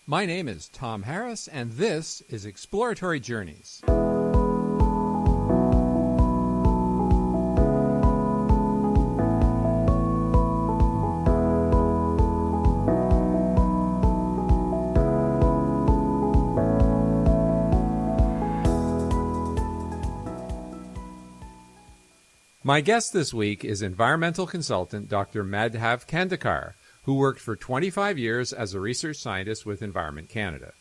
My name is Tom Harris, and this is Exploratory Journeys. My guest this week is environmental consultant Dr. Madhav Kandekar, who worked for 25 years as a research scientist with Environment Canada.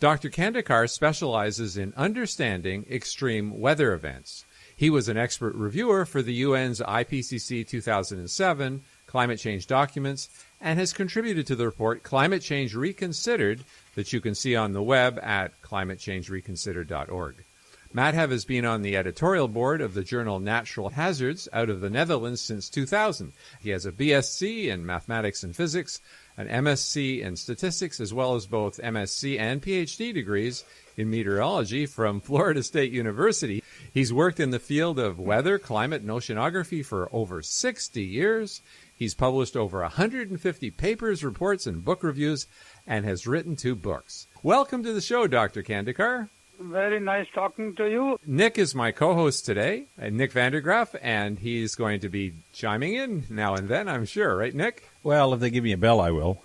Dr. Kandekar specializes in understanding extreme weather events. He was an expert reviewer for the UN's IPCC 2007 climate change documents and has contributed to the report Climate Change Reconsidered that you can see on the web at climatechangereconsidered.org. Madhav has been on the editorial board of the journal Natural Hazards out of the Netherlands since 2000. He has a BSc in mathematics and physics, an MSc in statistics, as well as both MSc and PhD degrees in meteorology from Florida State University. He's worked in the field of weather, climate, and oceanography for over 60 years. He's published over 150 papers, reports, and book reviews, and has written 2 books. Welcome to the show, Dr. Kandekar. Very nice talking to you. Nick is my co-host today, Nick Vandergraff, and he's going to be chiming in now and then, I'm sure. Right, Nick? Well, if they give me a bell, I will.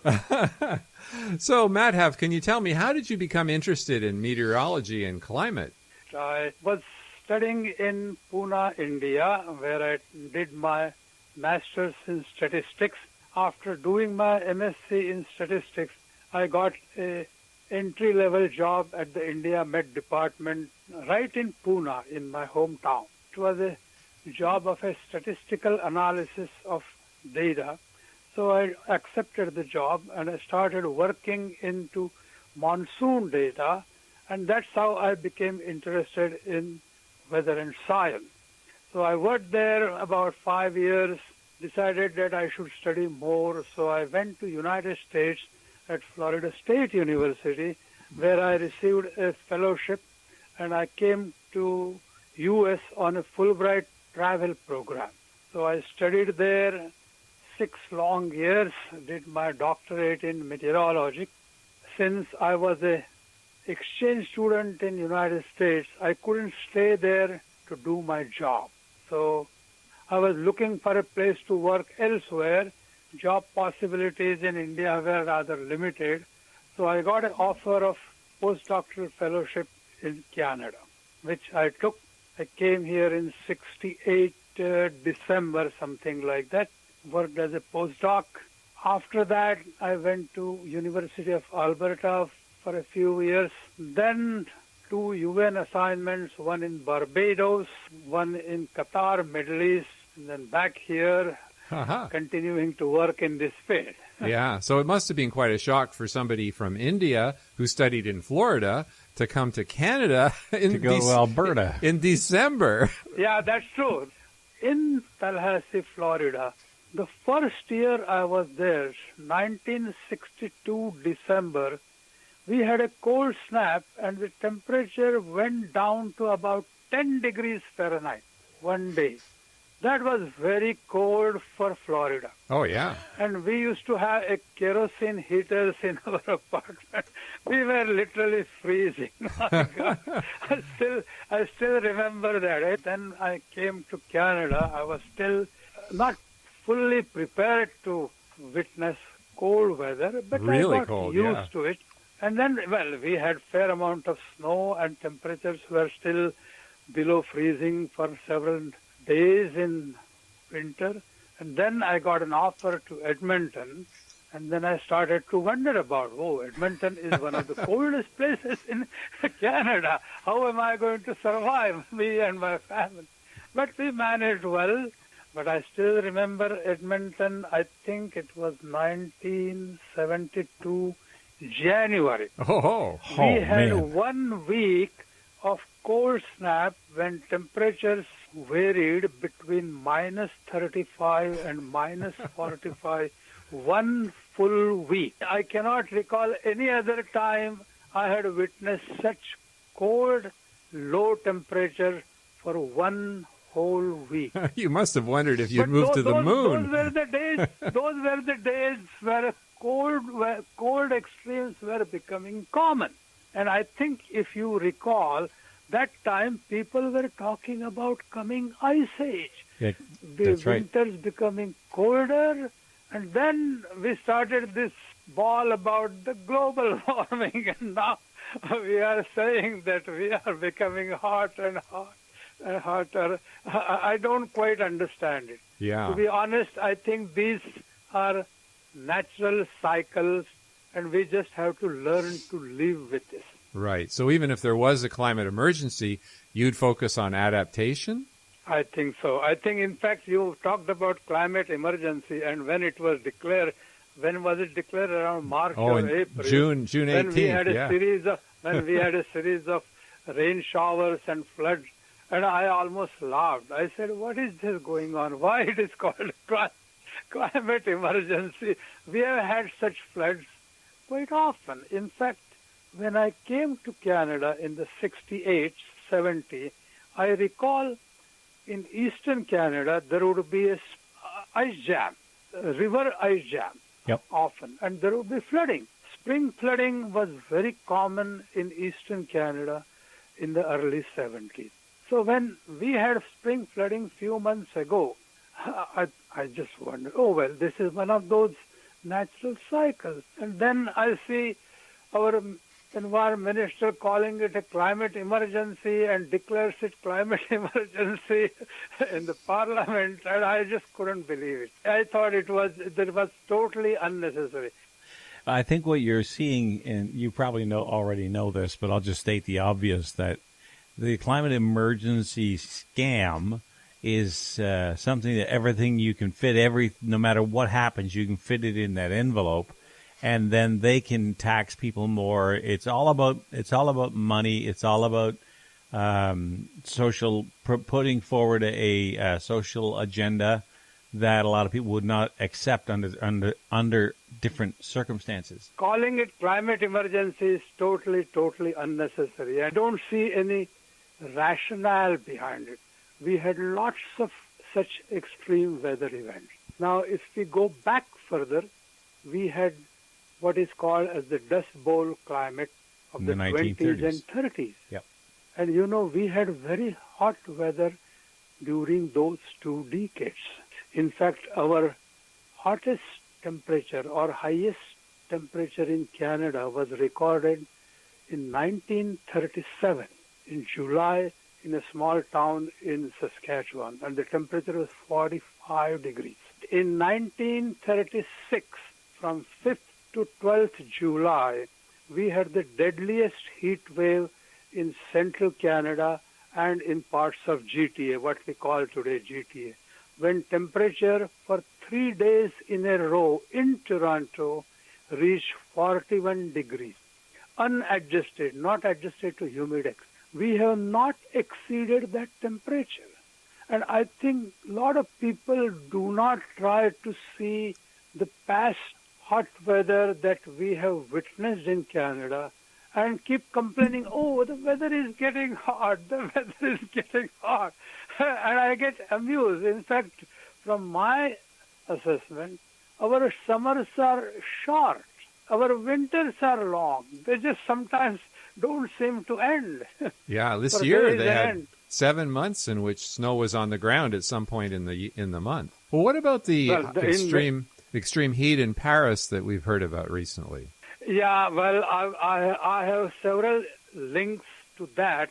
So, Madhav, can you tell me, how did you become interested in meteorology and climate? I was studying in Pune, India, where I did my master's in statistics. After doing my MSc in statistics, I got a entry-level job at the India Met Department right in Pune, in my hometown. It was a job of a statistical analysis of data. So I accepted the job and I started working into monsoon data, and that's how I became interested in weather and science. So I worked there about 5 years, decided that I should study more, so I went to United States at Florida State University, where I received a fellowship, and I came to U.S. on a Fulbright travel program. So I studied there 6 long years, did my doctorate in meteorology. Since I was a exchange student in United States, I couldn't stay there to do my job. So I was looking for a place to work elsewhere. Job possibilities in India were rather limited, so I got an offer of postdoctoral fellowship in Canada, which I took. I came here in 68 December, something like that, worked as a postdoc. After that, I went to University of Alberta for a few years, then 2 UN assignments, one in Barbados, one in Qatar, Middle East, and then back here, continuing to work in this field. Yeah, so it must have been quite a shock for somebody from India who studied in Florida to come to Canada to Alberta in December. Yeah, that's true. In Tallahassee, Florida, the first year I was there, 1962 December, we had a cold snap and the temperature went down to about 10 degrees Fahrenheit one day. That was very cold for Florida. Oh, yeah. And we used to have a kerosene heaters in our apartment. We were literally freezing. My God. I still remember that. Then I came to Canada. I was still not fully prepared to witness cold weather, but really I got used to it. And then, well, we had fair amount of snow and temperatures were still below freezing for several days in winter. And then I got an offer to Edmonton, and then I started to wonder about, Edmonton is one of the coldest places in Canada. How am I going to survive, me and my family? But we managed well. But I still remember Edmonton, I think it was 1972 January. We had 1 week of cold snap when temperatures varied between minus 35 and minus 45, 1 full week. I cannot recall any other time I had witnessed such cold, low temperature for 1 whole week. You must have wondered if you'd But moved to the moon. Those were the days. Those were the days where cold extremes were becoming common. And I think if you recall, that time people were talking about coming ice age. Yeah, The that's right. winters becoming colder, and then we started this ball about the global warming, and now we are saying that we are becoming hot and hot and hotter. I don't quite understand it. Yeah. To be honest, I think these are natural cycles, and we just have to learn to live with this. Right. So even if there was a climate emergency, you'd focus on adaptation? I think so. I think, in fact, you talked about climate emergency, and when it was declared, when was it declared? Around March or in April? June 18th. When we had a yeah. series of rain showers and floods, and I almost laughed. I said, "What is this going on? Why it is called climate emergency?" We have had such floods quite often. In fact, when I came to Canada in the 68, 70, I recall in eastern Canada there would be a ice jam, a river ice jam. Yep. Often, and there would be flooding. Spring flooding was very common in eastern Canada in the early 70s. So when we had spring flooding few months ago, I just wondered, oh, well, this is one of those natural cycles. And then I see our environment minister calling it a climate emergency and declares it climate emergency in the parliament, and I just couldn't believe it. I thought it was totally unnecessary. I think what you're seeing, and you probably already know this, but I'll just state the obvious, that the climate emergency scam is something that everything you can fit, no matter what happens, you can fit it in that envelope. And then they can tax people more. It's all about money. It's all about putting forward a social agenda that a lot of people would not accept under different circumstances. Calling it climate emergency is totally unnecessary. I don't see any rationale behind it. We had lots of such extreme weather events. Now, if we go back further, we had what is called as the Dust Bowl climate of the 20s and 30s. Yep. And we had very hot weather during those 2 decades. In fact, our hottest temperature or highest temperature in Canada was recorded in 1937 in July in a small town in Saskatchewan, and the temperature was 45 degrees. In 1936, from 5th to 12th July, we had the deadliest heat wave in central Canada and in parts of GTA, what we call today GTA, when temperature for 3 days in a row in Toronto reached 41 degrees, unadjusted, not adjusted to humidex. We have not exceeded that temperature. And I think a lot of people do not try to see the past hot weather that we have witnessed in Canada and keep complaining, oh, the weather is getting hot, the weather is getting hot. And I get amused. In fact, from my assessment, our summers are short. Our winters are long. They just sometimes don't seem to end. Yeah, this year they had 7 months in which snow was on the ground at some point in the month. Well, what about the extreme heat in Paris that we've heard about recently? Yeah, well, I have several links to that,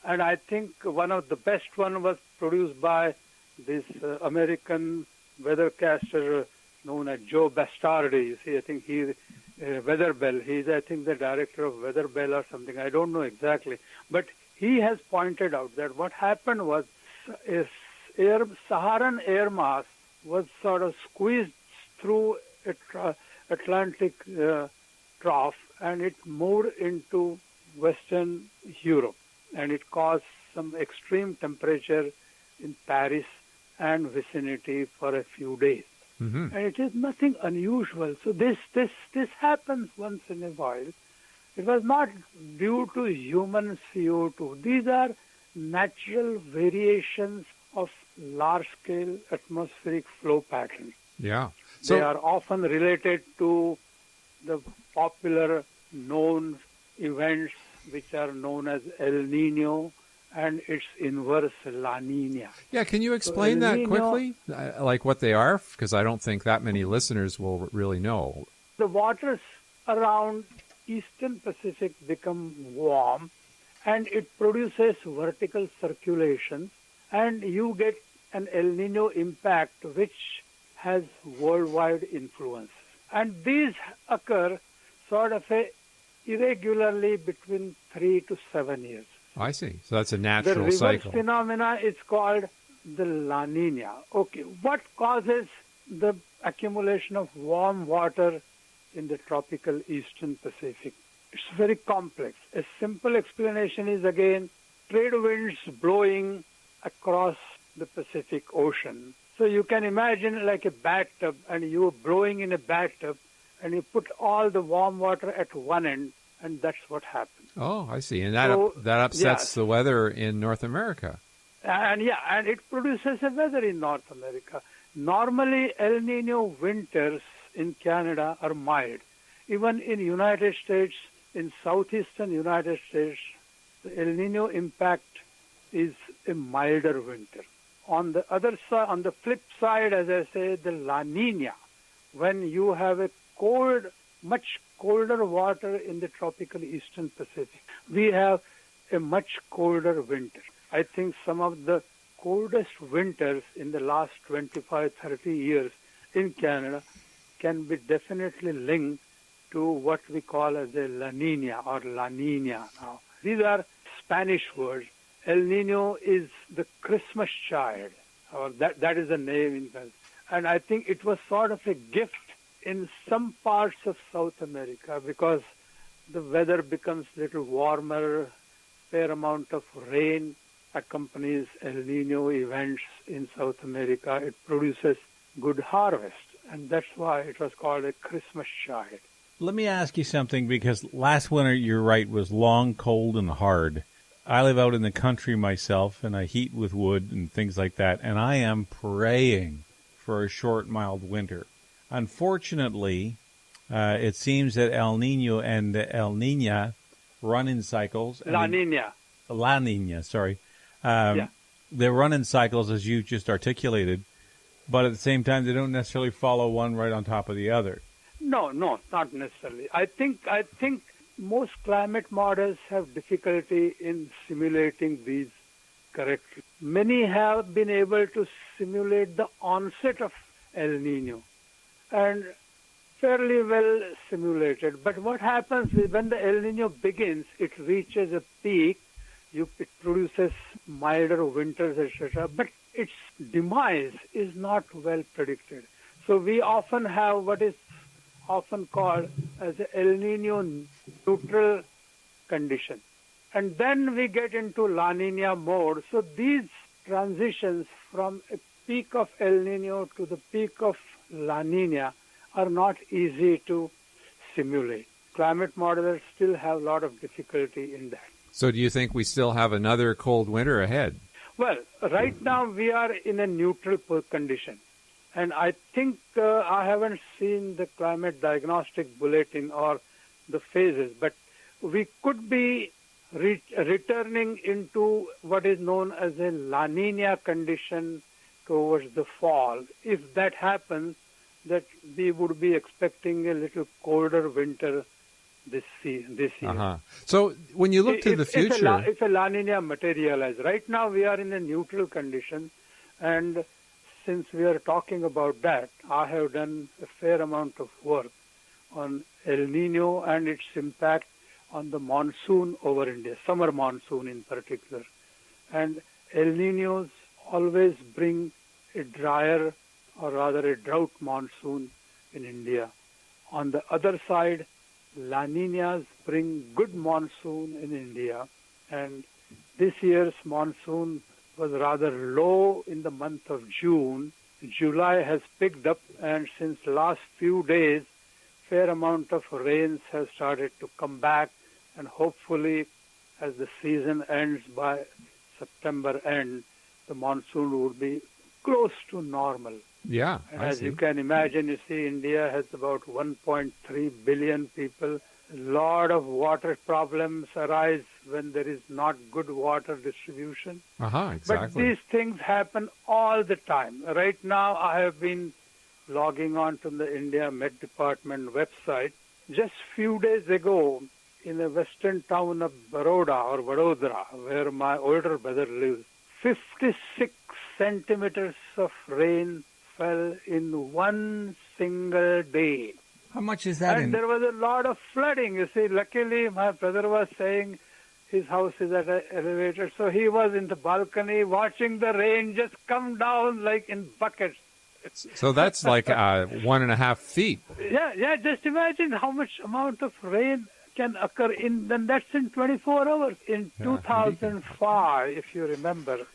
and I think one of the best one was produced by this American weathercaster known as Joe Bastardi. You see, I think he Weather Bell. He's, I think, the director of Weather Bell or something. I don't know exactly, but he has pointed out that what happened was Saharan air mass was sort of squeezed through Atlantic trough, and it moved into Western Europe, and it caused some extreme temperature in Paris and vicinity for a few days. Mm-hmm. And it is nothing unusual. So this happens once in a while. It was not due to human CO2. These are natural variations of large-scale atmospheric flow patterns. Yeah. They are often related to the popular known events which are known as El Nino and its inverse La Nina. Yeah, can you explain El that Nino- quickly? Like what they are? Because I don't think that many listeners will really know. The waters around Eastern Pacific become warm and it produces vertical circulation and you get an El Nino impact which has worldwide influence. And these occur sort of irregularly between 3 to 7 years. I see. So that's a The natural reverse cycle. phenomena is called the La Nina. Okay, what causes the accumulation of warm water in the tropical Eastern Pacific? It's very complex. A simple explanation is, again, trade winds blowing across the Pacific Ocean. So you can imagine like a bathtub, and you're blowing in a bathtub, and you put all the warm water at one end, and that's what happens. Oh, I see. And that So, that upsets yes. the weather in North America. And it produces a weather in North America. Normally, El Nino winters in Canada are mild. Even in United States, in southeastern United States, the El Nino impact is a milder winter. On the other side, on the flip side, as I say, the La Nina, when you have a cold, much colder water in the tropical Eastern Pacific, we have a much colder winter. I think some of the coldest winters in the last 25, 30 years in Canada can be definitely linked to what we call as a La Nina or La Nina now. These are Spanish words. El Nino is the Christmas child, or that is the name in fact. And I think it was sort of a gift in some parts of South America because the weather becomes a little warmer, fair amount of rain accompanies El Nino events in South America. It produces good harvest, and that's why it was called a Christmas child. Let me ask you something, because last winter, you're right, was long, cold, and hard. I live out in the country myself, and I heat with wood and things like that, and I am praying for a short, mild winter. Unfortunately, it seems that El Nino and El Nina run in cycles. La Nina. La Nina, sorry. Yeah. They run in cycles, as you just articulated, but at the same time, they don't necessarily follow one right on top of the other. No, not necessarily. I think most climate models have difficulty in simulating these correctly. Many have been able to simulate the onset of El Nino and fairly well simulated. But what happens is when the El Nino begins, it reaches a peak, it produces milder winters, etc. But its demise is not well predicted. So we often have what is often called as an El Nino neutral condition. And then we get into La Nina mode. So these transitions from a peak of El Nino to the peak of La Nina are not easy to simulate. Climate modelers still have a lot of difficulty in that. So do you think we still have another cold winter ahead? Well, right now we are in a neutral condition. And I think I haven't seen the climate diagnostic bulletin or the phases, but we could be returning into what is known as a La Nina condition towards the fall. If that happens, that we would be expecting a little colder winter this year. Uh-huh. So when you look to the future... If a La Nina materializes, right now we are in a neutral condition, and since we are talking about that, I have done a fair amount of work on El Nino and its impact on the monsoon over India, summer monsoon in particular. And El Ninos always bring a drier, or rather a drought monsoon in India. On the other side, La Ninas bring good monsoon in India. And this year's monsoon was rather low in the month of June. July has picked up, and since last few days, fair amount of rains have started to come back, and hopefully as the season ends by September end, the monsoon would be close to normal. Yeah, And I as see. you can imagine, you see, India has about 1.3 billion people. A lot of water problems arise when there is not good water distribution. Uh-huh, exactly. But these things happen all the time. Right now, I have been logging on to the India Met Department website. Just few days ago, in the western town of Vadodara, where my older brother lives, 56 centimeters of rain fell in one single day. How much is that And there was a lot of flooding. You see, luckily my brother was saying his house is at an elevator, so he was in the balcony watching the rain just come down like in buckets. So that's like 1.5 feet. Yeah, just imagine how much amount of rain can occur then that's in 24 hours. In 2005, if you remember,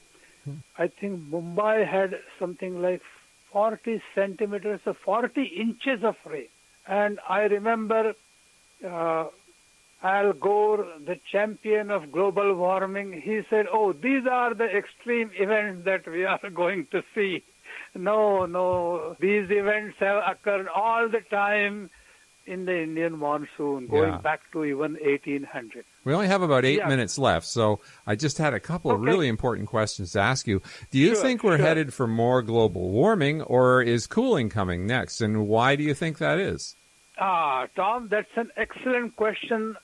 I think Mumbai had something like 40 centimeters or 40 inches of rain. And I remember Al Gore, the champion of global warming, he said, oh, these are the extreme events that we are going to see. No, these events have occurred all the time in the Indian monsoon, going back to even 1800. We only have about 8 minutes left, so I just had a couple of really important questions to ask you. Do you think we're headed for more global warming, or is cooling coming next, and why do you think that is? Tom, that's an excellent question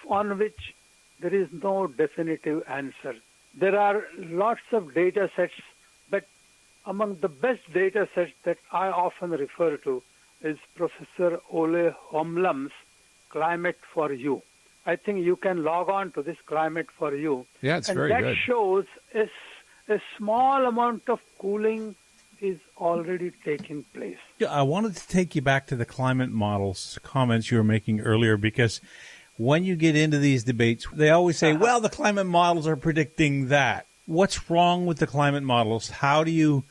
on which there is no definitive answer. There are lots of data sets, but among the best data sets that I often refer to is Professor Ole Homlam's Climate for You. I think you can log on to this Climate for You. Yeah, it's very good. And good. that shows a small amount of cooling is already taking place. I wanted to take you back to the climate models comments you were making earlier, because when you get into these debates, they always say, well, the climate models are predicting that. What's wrong with the climate models? How do you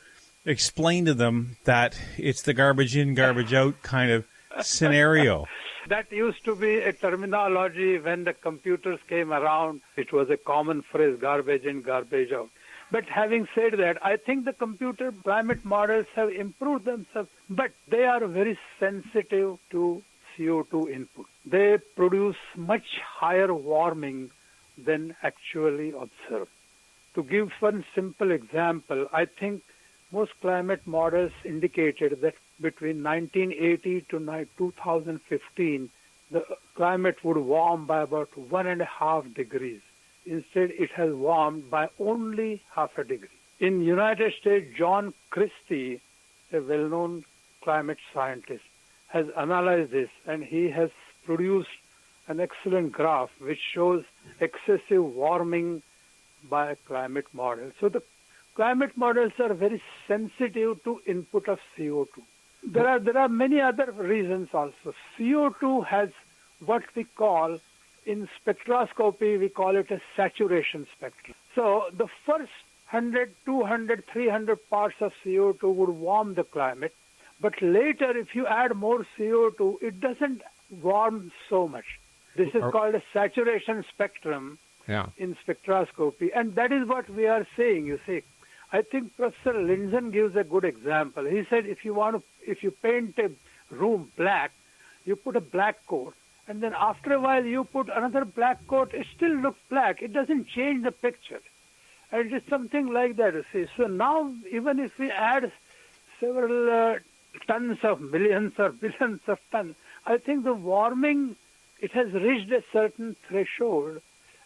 explain to them that it's the garbage in, garbage out kind of scenario? That used to be a terminology when the computers came around. It was a common phrase, garbage in, garbage out. But having said that, I think the computer climate models have improved themselves, but they are very sensitive to CO2 input. They produce much higher warming than actually observed. To give one simple example, I think most climate models indicated that between 1980 to 2015, the climate would warm by about 1.5 degrees. Instead, it has warmed by only 0.5 degree. In United States, John Christie, a well-known climate scientist, has analyzed this, and he has produced an excellent graph which shows excessive warming by climate models. So the climate models are very sensitive to input of CO2. There are many other reasons also. CO2 has what we call, in spectroscopy, we call it a saturation spectrum. So the first 100, 200, 300 parts of CO2 would warm the climate, but later if you add more CO2, it doesn't warm so much. This is called a saturation spectrum in spectroscopy, and that is what we are saying, you see. I think Professor Lindzen gives a good example. He said if you paint a room black, you put a black coat, and then after a while you put another black coat, it still looks black. It doesn't change the picture. And it is something like that, you see. So now, even if we add several tons of millions or billions of tons, I think the warming, it has reached a certain threshold,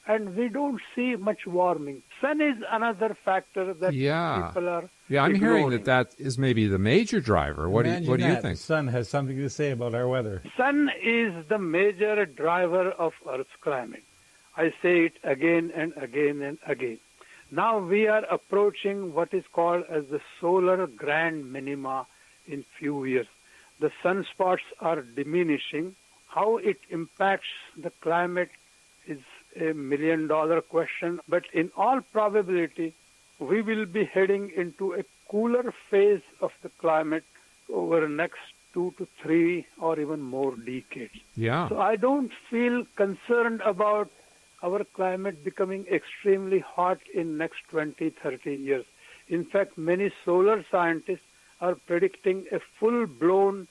and we don't see much warming. Sun is another factor that people are I'm ignoring. hearing that is maybe the major driver. What do you think? The sun has something to say about our weather. Sun is the major driver of Earth's climate. I say it again and again and again. Now we are approaching what is called as the solar grand minima in few years. The sunspots are diminishing. How it impacts the climate is a million-dollar question, but in all probability, we will be heading into a cooler phase of the climate over the next 2 to 3 or even more decades. Yeah. So I don't feel concerned about our climate becoming extremely hot in next 20, 30 years. In fact, many solar scientists are predicting a full-blown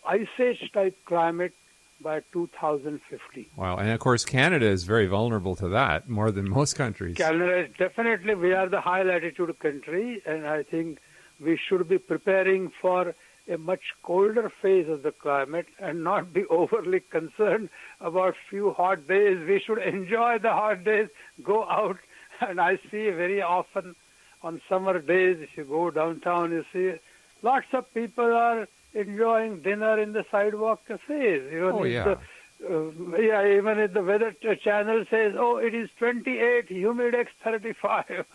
ice age type climate by 2050. Wow. And of course, Canada is very vulnerable to that, more than most countries. Canada is definitely, we are the high latitude country, and I think we should be preparing for a much colder phase of the climate and not be overly concerned about few hot days. We should enjoy the hot days, go out, and I see very often on summer days, if you go downtown, you see lots of people are enjoying dinner in the sidewalk cafes. Even even if the weather channel says, oh, it is 28, humidex 35.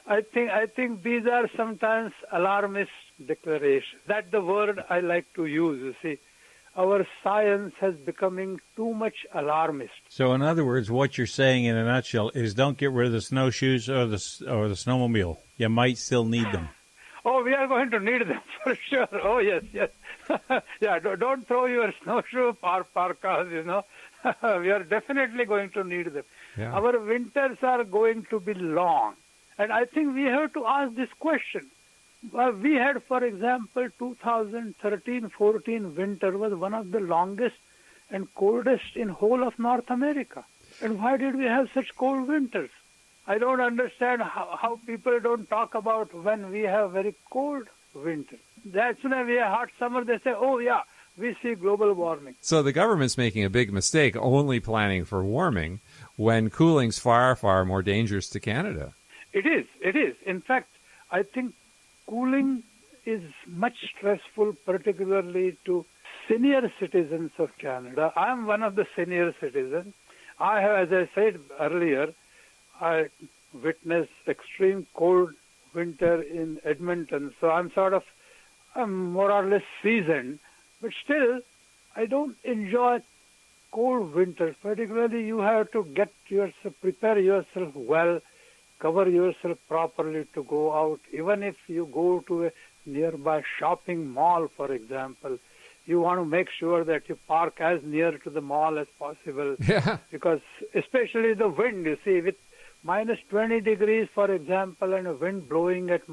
I think these are sometimes alarmist declarations. That's the word I like to use, you see. Our science has becoming too much alarmist. So, in other words, what you're saying in a nutshell is don't get rid of the snowshoes or the snowmobile. You might still need them. Oh, we are going to need them for sure. Oh, yes. Yeah, don't throw your snowshoe parkas, We are definitely going to need them. Yeah. Our winters are going to be long. And I think we have to ask this question. We had, for example, 2013-14 winter was one of the longest and coldest in whole of North America. And why did we have such cold winters? I don't understand how people don't talk about when we have very cold winter. That's when we have hot summer, they say, oh yeah, we see global warming. So the government's making a big mistake only planning for warming when cooling's far, far more dangerous to Canada. It is. In fact, I think cooling is much stressful, particularly to senior citizens of Canada. I am one of the senior citizens. I have, as I said earlier, I witnessed extreme cold winter in Edmonton, so I'm more or less seasoned. But still, I don't enjoy cold winters. Particularly, you have to prepare yourself well, cover yourself properly to go out. Even if you go to a nearby shopping mall, for example, you want to make sure that you park as near to the mall as possible. Yeah. Because especially the wind, you see, with minus 20 degrees, for example, and a wind blowing at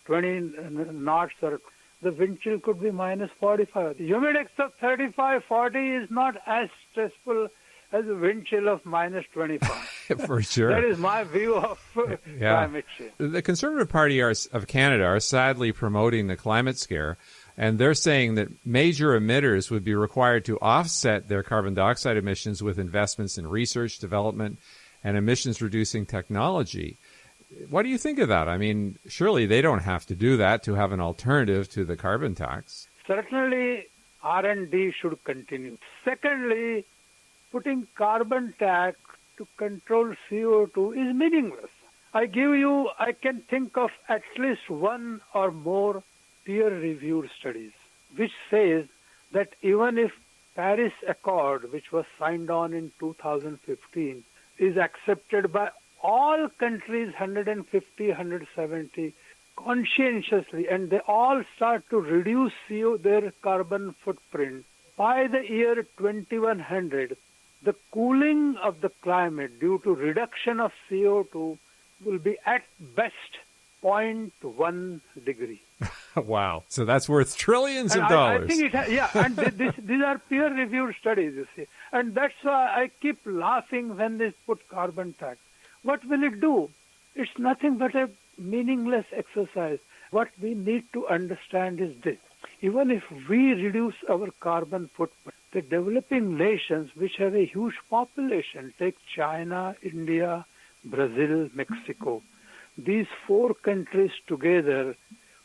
20 knots, or the wind chill could be minus 45. The humidex of 35, 40 is not as stressful as a wind chill of minus 25. For sure. That is my view of climate change. The Conservative Party of Canada are sadly promoting the climate scare, and they're saying that major emitters would be required to offset their carbon dioxide emissions with investments in research, development, and emissions-reducing technology. What do you think of that? I mean, surely they don't have to do that to have an alternative to the carbon tax. Certainly, R&D should continue. Secondly, putting carbon tax to control CO2 is meaningless. I can think of at least one or more peer-reviewed studies which says that even if Paris Accord, which was signed on in 2015, is accepted by all countries, 150, 170, conscientiously, and they all start to reduce their carbon footprint, by the year 2100, the cooling of the climate due to reduction of CO2 will be at best 0.1 degree. Wow. So that's worth trillions of dollars. I think these are peer-reviewed studies, you see. And that's why I keep laughing when they put carbon tax. What will it do? It's nothing but a meaningless exercise. What we need to understand is this. Even if we reduce our carbon footprint, the developing nations which have a huge population, take China, India, Brazil, Mexico, these four countries together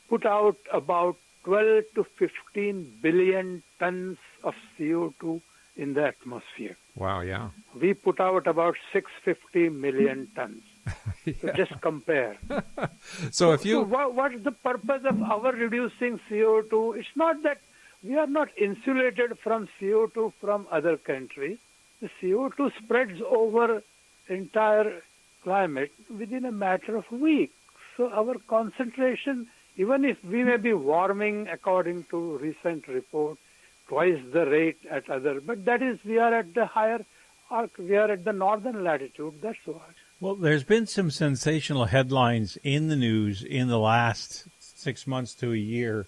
put out about 12 to 15 billion tons of CO2 in the atmosphere. Wow, yeah. We put out about 650 million tons. Yeah. So just compare. So what is the purpose of our reducing CO2? It's not that we are not insulated from CO2 from other countries. The CO2 spreads over entire climate within a matter of weeks. So our concentration, even if we may be warming according to recent report, twice the rate at other, but that is we are at the higher we are at the northern latitude, that's why. Well, there's been some sensational headlines in the news in the last 6 months to a year.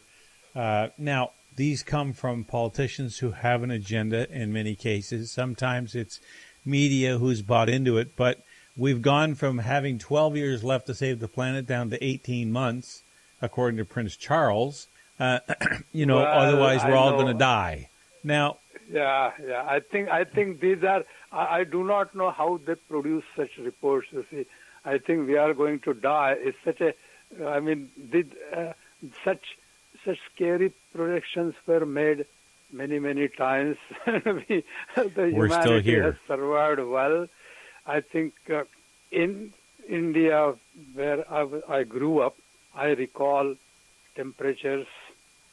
Now, these come from politicians who have an agenda in many cases. Sometimes it's media who's bought into it, but we've gone from having 12 years left to save the planet down to 18 months, according to Prince Charles. Otherwise we're all going to die. Now, yeah. I think these are. I do not know how they produce such reports. You see, I think we are going to die. It's such a. I mean, such scary projections were made many times. The we're humanity still here. has survived well. I think in India, where I grew up, I recall temperatures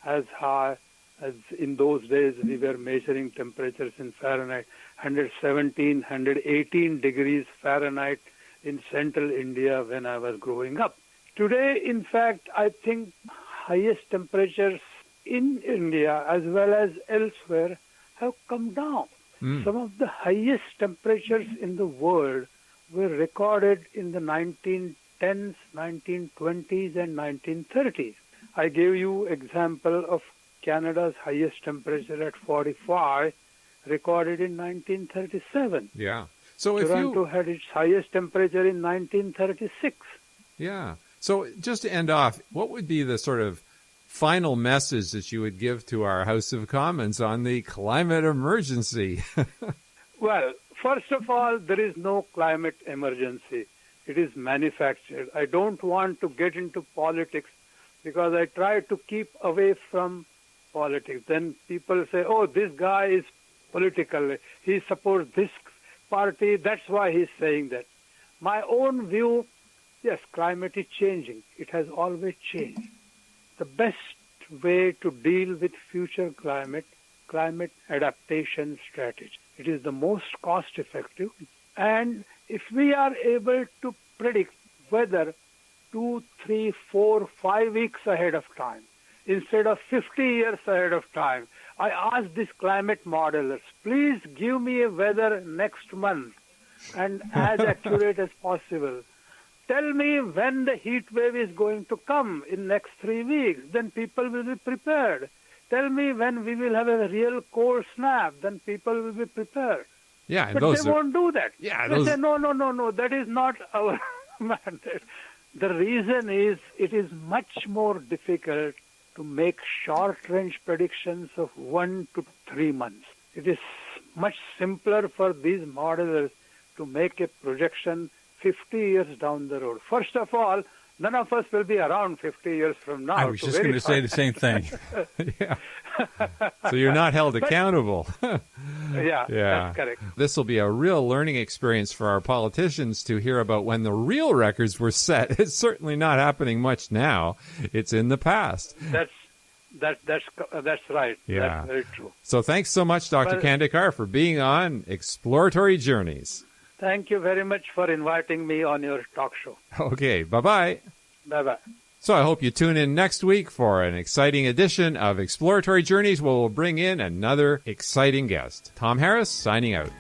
as high as in those days we were measuring temperatures in Fahrenheit, 117, 118 degrees Fahrenheit in central India when I was growing up. Today, in fact, I think highest temperatures in India as well as elsewhere have come down. Some of the highest temperatures in the world were recorded in the 1910s, 1920s, and 1930s. I gave you example of Canada's highest temperature at 45, recorded in 1937. Yeah. So if Toronto had its highest temperature in 1936. Yeah. So just to end off, what would be the sort of final message that you would give to our House of Commons on the climate emergency? Well, first of all, there is no climate emergency. It is manufactured. I don't want to get into politics because I try to keep away from politics. Then people say, oh, this guy is political. He supports this party. That's why he's saying that. My own view, yes, climate is changing. It has always changed. The best way to deal with future climate adaptation strategy. It is the most cost-effective. And if we are able to predict weather 2, 3, 4, 5 weeks ahead of time, instead of 50 years ahead of time, I ask these climate modelers, please give me a weather next month and as accurate as possible. Tell me when the heat wave is going to come in next 3 weeks, then people will be prepared. Tell me when we will have a real cold snap, then people will be prepared. Yeah, and but they won't do that. Yeah, they say, no, that is not our mandate. The reason is it is much more difficult to make short-range predictions of 1 to 3 months. It is much simpler for these modelers to make a projection 50 years down the road. First of all, none of us will be around 50 years from now. I was just going to say the same thing. Yeah. So you're not held accountable. Yeah, that's correct. This will be a real learning experience for our politicians to hear about when the real records were set. It's certainly not happening much now. It's in the past. That's right. Yeah. That's very true. So thanks so much, Dr. Kandekar, for being on Exploratory Journeys. Thank you very much for inviting me on your talk show. Okay, bye-bye. Bye-bye. So I hope you tune in next week for an exciting edition of Exploratory Journeys where we'll bring in another exciting guest. Tom Harris, signing out.